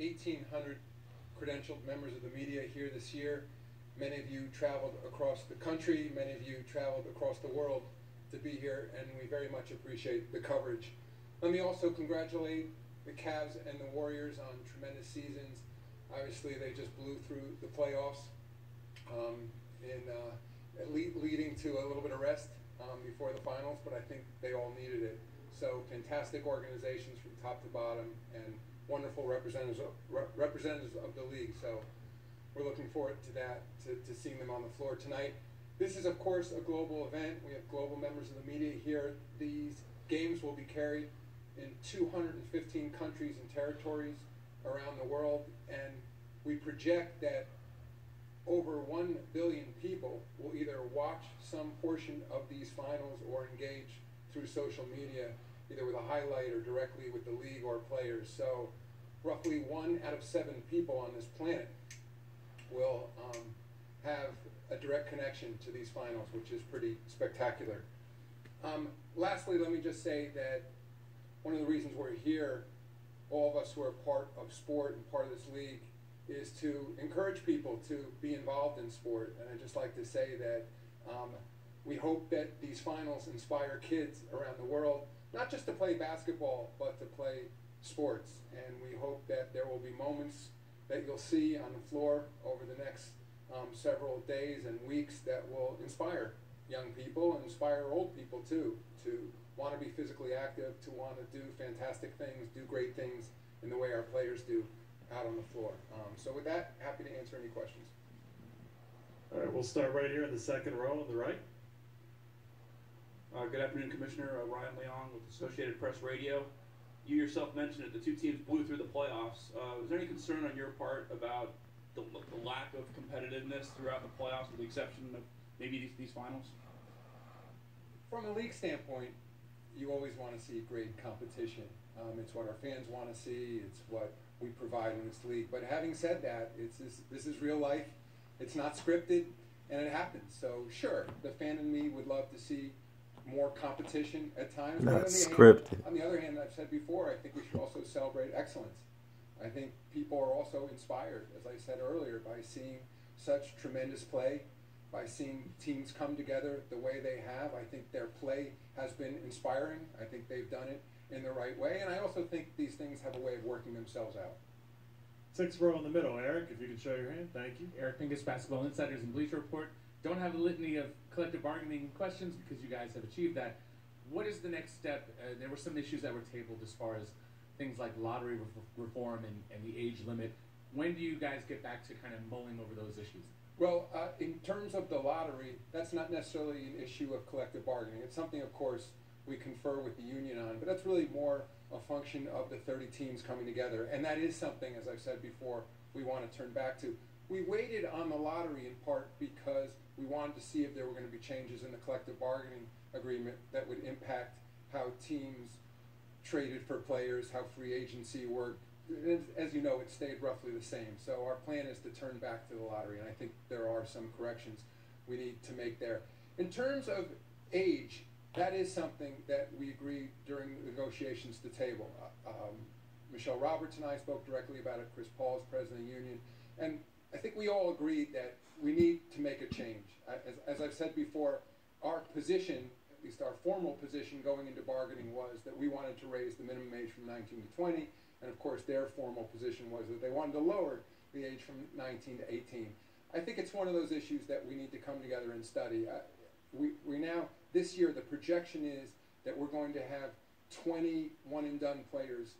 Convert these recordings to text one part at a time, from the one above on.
1,800 credentialed members of the media here this year. Many of you traveled across the country, many of you traveled across the world to be here, and we very much appreciate the coverage. Let me also congratulate the Cavs and the Warriors on tremendous seasons. Obviously, they just blew through the playoffs, leading to a little bit of rest before the finals, but I think they all needed it. So fantastic organizations from top to bottom and wonderful representatives of the league. So we're looking forward to that, to seeing them on the floor tonight. This is, of course, a global event. We have global members of the media here. These games will be carried in 215 countries and territories around the world, and we project that over 1 billion people will either watch some portion of these finals or engage through social media, either with a highlight or directly with the league or players. So roughly 1 out of 7 people on this planet will have a direct connection to these finals, which is pretty spectacular. Lastly, let me just say that one of the reasons we're here, all of us who are part of sport and part of this league, is to encourage people to be involved in sport. And I'd just like to say that we hope that these finals inspire kids around the world, not just to play basketball, but to play sports. And we hope that there will be moments that you'll see on the floor over the next several days and weeks that will inspire young people and inspire old people too, to want to be physically active, to want to do fantastic things, do great things in the way our players do out on the floor. So with that, happy to answer any questions. All right, we'll start right here in the second row on the right. Good afternoon, Commissioner. Ryan Leong with Associated Press Radio. You yourself mentioned it, the two teams blew through the playoffs. Was there any concern on your part about the lack of competitiveness throughout the playoffs, with the exception of maybe these finals? From a league standpoint, you always want to see great competition. It's what our fans want to see. It's what we provide in this league. But having said that, this is real life. It's not scripted, and it happens. So sure, the fan in me would love to see more competition at times. Not scripted. On the other hand, I've said before, I think we should also celebrate excellence. I think people are also inspired, as I said earlier, by seeing such tremendous play, by seeing teams come together the way they have. I think their play has been inspiring. I think they've done it in the right way, and I also think these things have a way of working themselves out. Sixth row in the middle, Eric, if you could show your hand. Thank you. Eric Pinkus, Basketball Insiders and Bleacher Report. Don't have a litany of collective bargaining questions because you guys have achieved that. What is the next step? There were some issues that were tabled as far as things like lottery reform and the age limit. When do you guys get back to kind of mulling over those issues? Well, in terms of the lottery, that's not necessarily an issue of collective bargaining. It's something, of course, we confer with the union on, but that's really more a function of the 30 teams coming together. And that is something, as I've said before, we want to turn back to. We waited on the lottery in part because we wanted to see if there were going to be changes in the collective bargaining agreement that would impact how teams traded for players, how free agency worked. As you know, it stayed roughly the same. So our plan is to turn back to the lottery, and I think there are some corrections we need to make there. In terms of age, that is something that we agreed during the negotiations to table. Michelle Roberts and I spoke directly about it. Chris Paul is president of the union. And I think we all agreed that we need to make a change. As I've said before, our position, at least our formal position going into bargaining, was that we wanted to raise the minimum age from 19 to 20. And of course, their formal position was that they wanted to lower the age from 19 to 18. I think it's one of those issues that we need to come together and study. We now, this year, the projection is that we're going to have 20 one-and-done players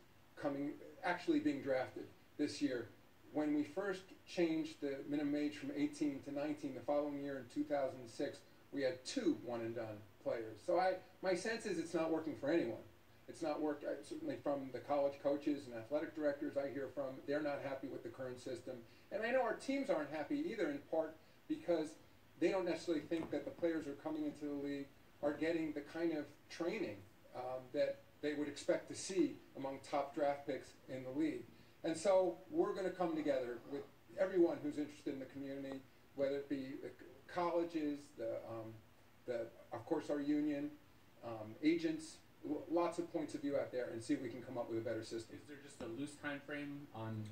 actually being drafted this year. When we first changed the minimum age from 18 to 19, the following year in 2006, we had 2 one-and-done players. So my sense is it's not working for anyone. It's not worked, certainly from the college coaches and athletic directors I hear from. They're not happy with the current system. And I know our teams aren't happy either, in part because they don't necessarily think that the players who are coming into the league are getting the kind of training that they would expect to see among top draft picks in the league. And so we're going to come together with everyone who's interested in the community, whether it be the colleges, of course our union, agents, lots of points of view out there, and see if we can come up with a better system. Is there just a loose time frame on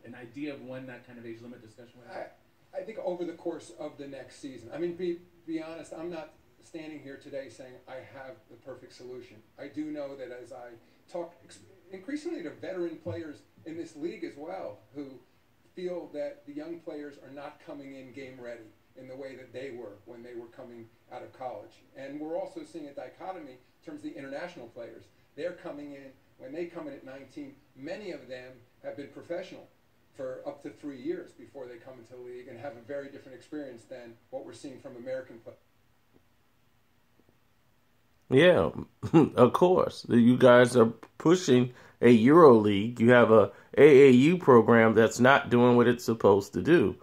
an idea of when that kind of age limit discussion would happen? I think over the course of the next season. I mean, be honest, I'm not standing here today saying I have the perfect solution. I do know that as I talk increasingly to veteran players in this league as well, who feel that the young players are not coming in game ready in the way that they were when they were coming out of college. And we're also seeing a dichotomy in terms of the international players. They're coming in, when they come in at 19, many of them have been professional for up to 3 years before they come into the league and have a very different experience than what we're seeing from American players. Yeah, of course. You guys are pushing a Euro League. You have a AAU program that's not doing what it's supposed to do.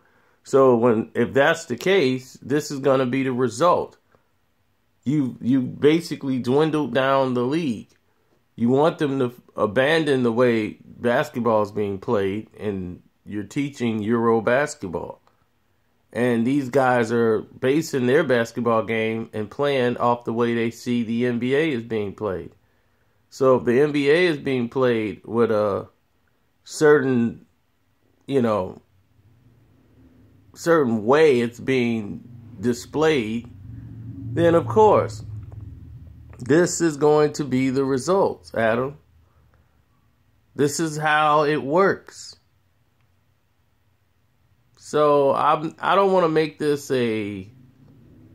So if that's the case, this is going to be the result. You basically dwindled down the league. You want them to abandon the way basketball is being played, and you're teaching Euro basketball. And these guys are basing their basketball game and playing off the way they see the NBA is being played. So if the NBA is being played with a certain, certain way it's being displayed, then of course, this is going to be the results, Adam. This is how it works. So I don't want to make this a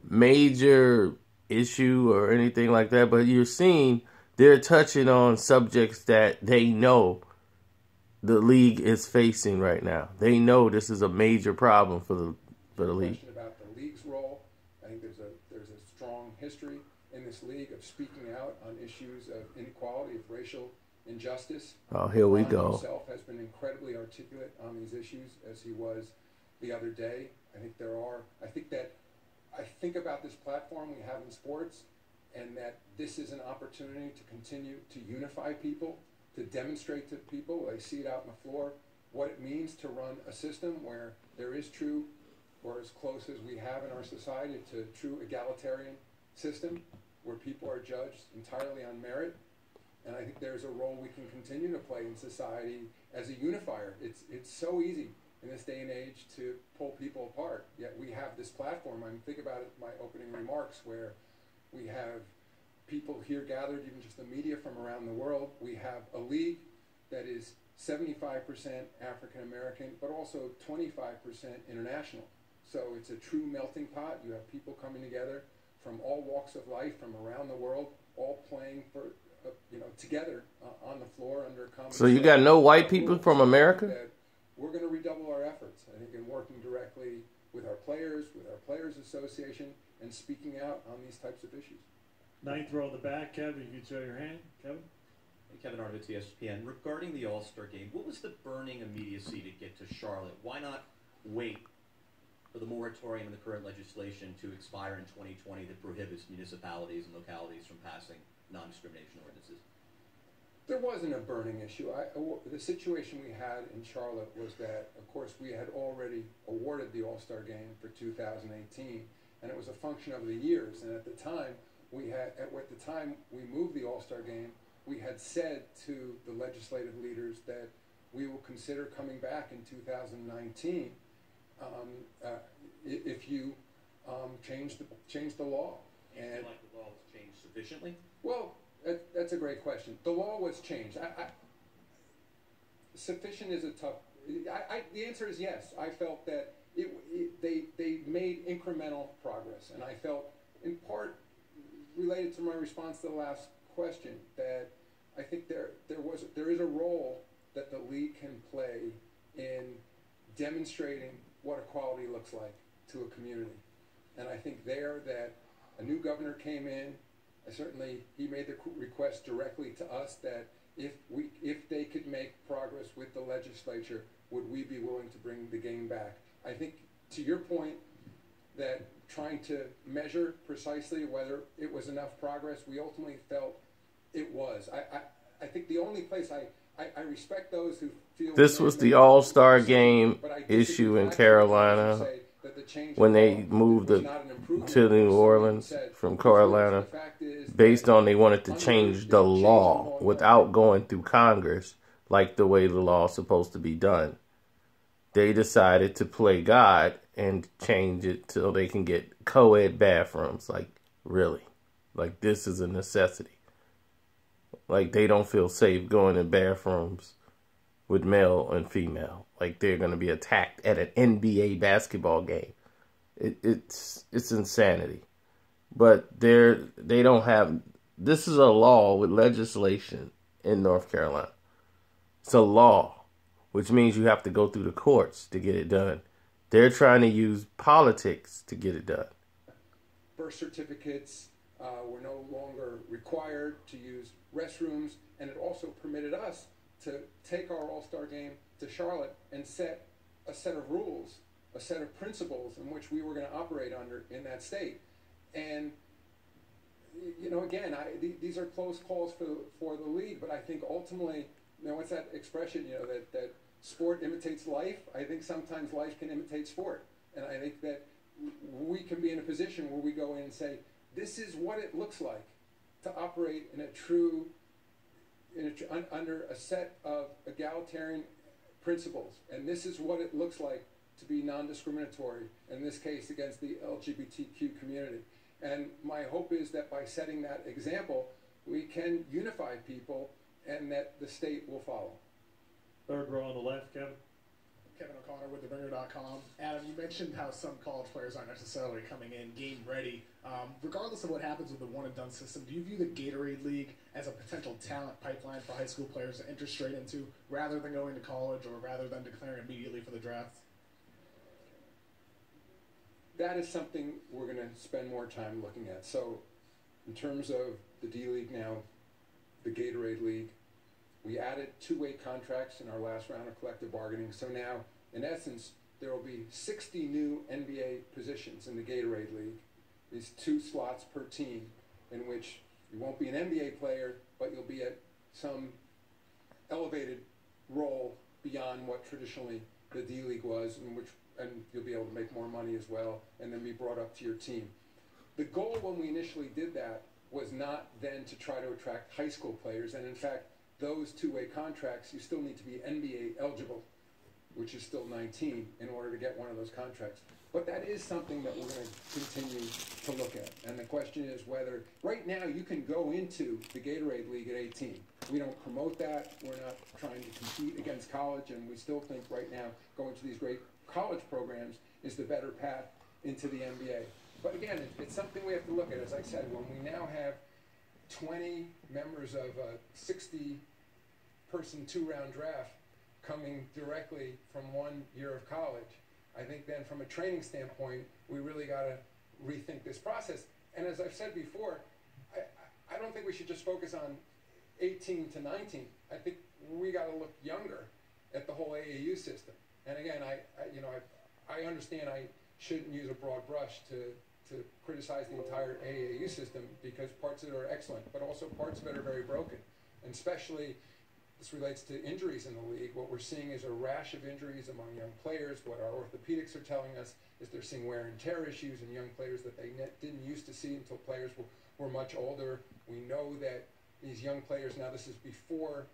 major issue or anything like that, but you're seeing they're touching on subjects that they know the league is facing right now. They know this is a major problem for the league. Question about the league's role. I think there's a strong history in this league of speaking out on issues of inequality, of racial injustice. Oh, here we go. Himself has been incredibly articulate on these issues, as he was the other day. I think about this platform we have in sports, and that this is an opportunity to continue to unify people, to demonstrate to people, I see it out on the floor, what it means to run a system where there is true, or as close as we have in our society, to true egalitarian system, where people are judged entirely on merit. And I think there's a role we can continue to play in society as a unifier. It's so easy in this day and age to pull people apart. Yet we have this platform. I mean, think about it, my opening remarks, where we have people here gathered, even just the media from around the world. We have a league that is 75% African American, but also 25% international. So it's a true melting pot. You have people coming together from all walks of life, from around the world, all playing for together on the floor under a common. So you got no white people from America? We're going to redouble our efforts, I think, in working directly with our players association, and speaking out on these types of issues. Ninth row in the back, Kevin, you can show your hand. Kevin? Hey, Kevin Arnovitz, ESPN. Regarding the All-Star game, what was the burning immediacy to get to Charlotte? Why not wait for the moratorium in the current legislation to expire in 2020 that prohibits municipalities and localities from passing non-discrimination ordinances? There wasn't a burning issue. The situation we had in Charlotte was that, of course, we had already awarded the All-Star Game for 2018, and it was a function of the years. And at the time, we moved the All-Star Game, we had said to the legislative leaders that we will consider coming back in 2019 if you change the law. Do you feel like the law was changed sufficiently? Well, that's a great question. The law was changed. Sufficient is a tough. The answer is yes. I felt that they made incremental progress, and I felt, in part, related to my response to the last question, that I think there is a role that the league can play in demonstrating what equality looks like to a community. And I think that a new governor came in. He made the request directly to us that if they could make progress with the legislature, would we be willing to bring the game back? I think, to your point, that trying to measure precisely whether it was enough progress, we ultimately felt it was. I think the only place I respect those who feel... This was the All-Star Game issue in Carolina when they moved to New Orleans from Carolina, based on they wanted to change the law without going through Congress like the way the law is supposed to be done. they decided to play God and change it so they can get co-ed bathrooms. Like, really? Like, this is a necessity. Like, they don't feel safe going in bathrooms with male and female. Like, they're going to be attacked at an NBA basketball game. It's insanity. But they don't have... This is a law with legislation in North Carolina. It's a law, which means you have to go through the courts to get it done. They're trying to use politics to get it done. Birth certificates were no longer required to use restrooms, and it also permitted us to take our All-Star game to Charlotte and set a set of rules, a set of principles in which we were going to operate under in that state. And, you know, again, these are close calls for the league, but I think ultimately, you know, what's that expression, you know, that sport imitates life? I think sometimes life can imitate sport. And I think that we can be in a position where we go in and say, this is what it looks like to operate in a true, under a set of egalitarian principles. And this is what it looks like to be non-discriminatory, in this case against the LGBTQ community. And my hope is that by setting that example, we can unify people and that the state will follow. Third row on the left, Kevin. Kevin O'Connor with TheRinger.com. Adam, you mentioned how some college players aren't necessarily coming in game ready. Regardless of what happens with the one-and-done system, do you view the Gatorade League as a potential talent pipeline for high school players to enter straight into, rather than going to college or rather than declaring immediately for the draft? That is something we're going to spend more time looking at. So in terms of the D-League now, the Gatorade League, we added two-way contracts in our last round of collective bargaining. So now, in essence, there will be 60 new NBA positions in the Gatorade League. These 2 slots per team, in which you won't be an NBA player, but you'll be at some elevated role beyond what traditionally the D-League was, and you'll be able to make more money as well, and then be brought up to your team. The goal when we initially did that was not then to try to attract high school players, and in fact, those two-way contracts, you still need to be NBA eligible, which is still 19, in order to get one of those contracts. But that is something that we're going to continue to look at. And the question is whether, right now, you can go into the Gatorade League at 18. We don't promote that. We're not trying to compete against college, and we still think right now going to these great college programs is the better path into the NBA. But again, it's something we have to look at. As I said, when we now have 20 members of a 60-person 2-round draft coming directly from 1 year of college, I think then from a training standpoint, we really got to rethink this process. And as I've said before, I don't think we should just focus on 18 to 19. I think we got to look younger at the whole AAU system. And again, I understand I shouldn't use a broad brush to criticize the entire AAU system, because parts of it are excellent, but also parts of it are very broken. And especially, this relates to injuries in the league. What we're seeing is a rash of injuries among young players. What our orthopedics are telling us is they're seeing wear and tear issues in young players that they didn't used to see until players were much older. We know that these young players, now this is before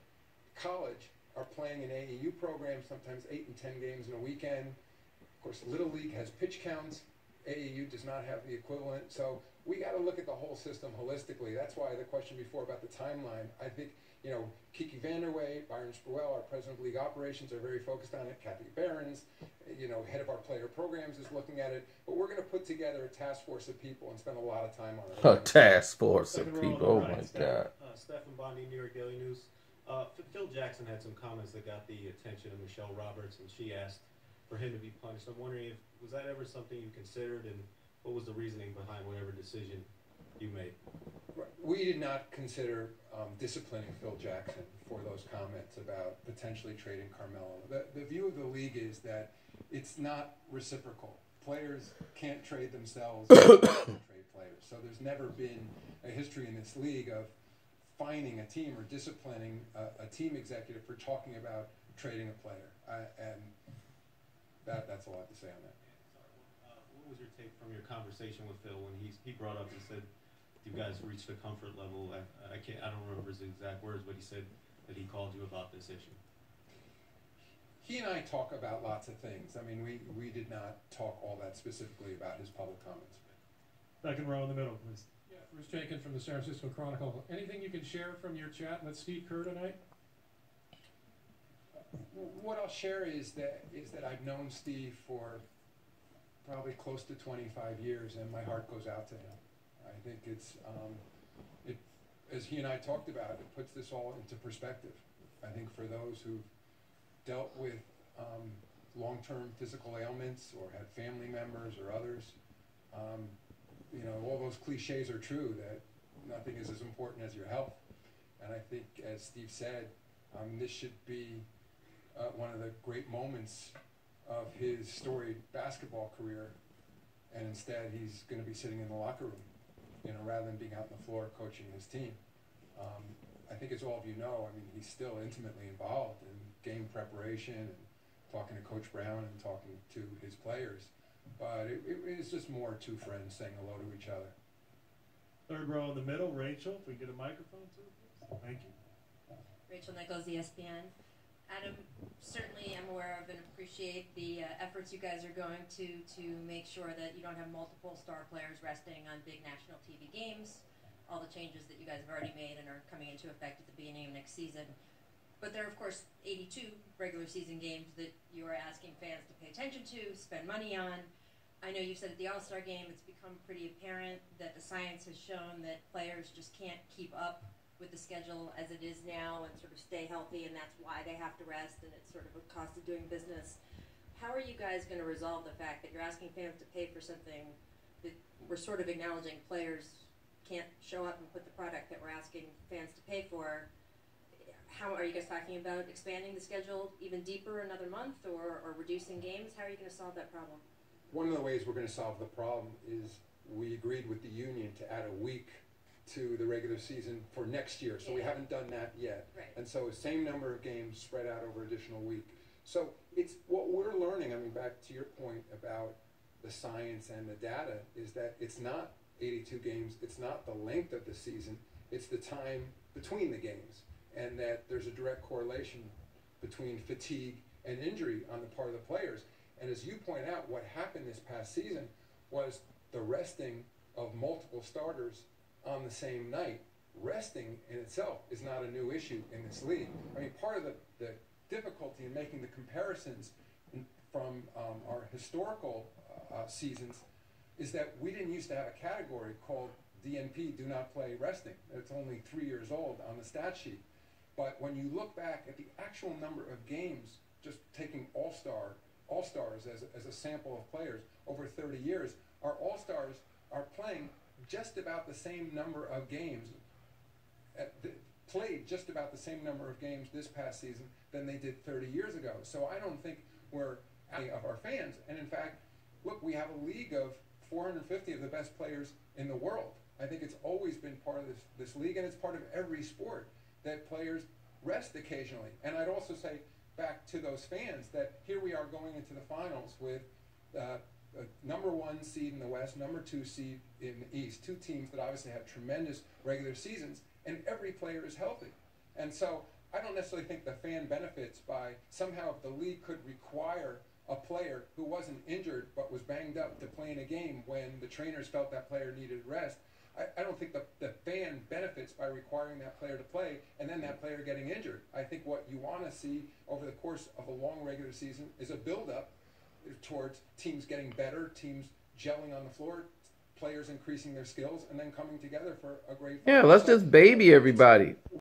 college, are playing in AAU programs, sometimes 8 and 10 games in a weekend. Of course, Little League has pitch counts. AAU does not have the equivalent. So we got to look at the whole system holistically. That's why the question before about the timeline, I think, you know, Kiki Vanderway, Byron Spruell, our president of league operations, are very focused on it. Kathy Barons, you know, head of our player programs, is looking at it. But we're going to put together a task force of people and spend a lot of time on it. A task force of Second row people. on Oh the my right, God. Stephen Bondi, New York Daily News. Phil Jackson had some comments that got the attention of Michelle Roberts, and she asked for him to be punished. I'm wondering, was that ever something you considered, and what was the reasoning behind whatever decision you made? We did not consider disciplining Phil Jackson for those comments about potentially trading Carmelo. The view of the league is that it's not reciprocal. Players can't trade themselves, trade players. So there's never been a history in this league of fining a team or disciplining a team executive for talking about trading a player. And that's all I have to say on that. What was your take from your conversation with Phil when he brought up and said you guys reached a comfort level? I don't remember his exact words, but he said that he called you about this issue. He and I talk about lots of things. I mean, we did not talk all that specifically about his public comments. Second row in the middle, please. Yeah, Bruce Jenkins from the San Francisco Chronicle. Anything you can share from your chat with Steve Kerr tonight? What I'll share is that I've known Steve for probably close to 25 years, and my heart goes out to him. I think it's as he and I talked about, it puts this all into perspective. I think for those who've dealt with long-term physical ailments or had family members or others, you know, all those cliches are true, that nothing is as important as your health. And I think, as Steve said, this should be one of the great moments of his storied basketball career, and instead he's going to be sitting in the locker room, you know, rather than being out on the floor coaching his team. I think, as all of you know, I mean, he's still intimately involved in game preparation and talking to Coach Brown and talking to his players. But it is just more two friends saying hello to each other. Third row in the middle, Rachel, if we get a microphone to her, please. Thank you. Rachel Nichols, ESPN. Adam, certainly I'm aware of and appreciate the efforts you guys are going to make sure that you don't have multiple star players resting on big national TV games, all the changes that you guys have already made and are coming into effect at the beginning of next season. But there are, of course, 82 regular season games that you are asking fans to pay attention to, spend money on. I know you said at the All-Star game it's become pretty apparent that the science has shown that players just can't keep up with the schedule as it is now and sort of stay healthy, and that's why they have to rest, and it's sort of a cost of doing business. How are you guys going to resolve the fact that you're asking fans to pay for something that we're sort of acknowledging players can't show up and put the product that we're asking fans to pay for? How are you guys talking about expanding the schedule even deeper another month, or reducing games? How are you going to solve that problem? One of the ways we're going to solve the problem is we agreed with the union to add a week to the regular season for next year. So we haven't done that yet. Right. And so same number of games spread out over additional week. So it's what we're learning, I mean, back to your point about the science and the data, is that it's not 82 games, it's not the length of the season, it's the time between the games. And that there's a direct correlation between fatigue and injury on the part of the players. And as you point out, what happened this past season was the resting of multiple starters on the same night. Resting in itself is not a new issue in this league. I mean, part of the difficulty in making the comparisons from our historical seasons is that we didn't used to have a category called DNP, do not play resting. It's only 3 years old on the stat sheet. But when you look back at the actual number of games, just taking all-stars as a sample of players over 30 years, our all-stars are playing just about the same number of games, played just about the same number of games this past season than they did 30 years ago. So I don't think we're out of our fans. And in fact, look, we have a league of 450 of the best players in the world. I think it's always been part of this league, and it's part of every sport, that players rest occasionally. And I'd also say back to those fans that here we are going into the finals with a number 1 seed in the West, number 2 seed in the East, two teams that obviously have tremendous regular seasons, and every player is healthy. And so I don't necessarily think the fan benefits by somehow if the league could require a player who wasn't injured but was banged up to play in a game when the trainers felt that player needed rest. I don't think the fan benefits by requiring that player to play and then that player getting injured. I think what you want to see over the course of a long regular season is a build-up towards teams getting better, teams gelling on the floor, players increasing their skills, and then coming together for a great final. Yeah, let's just baby everybody.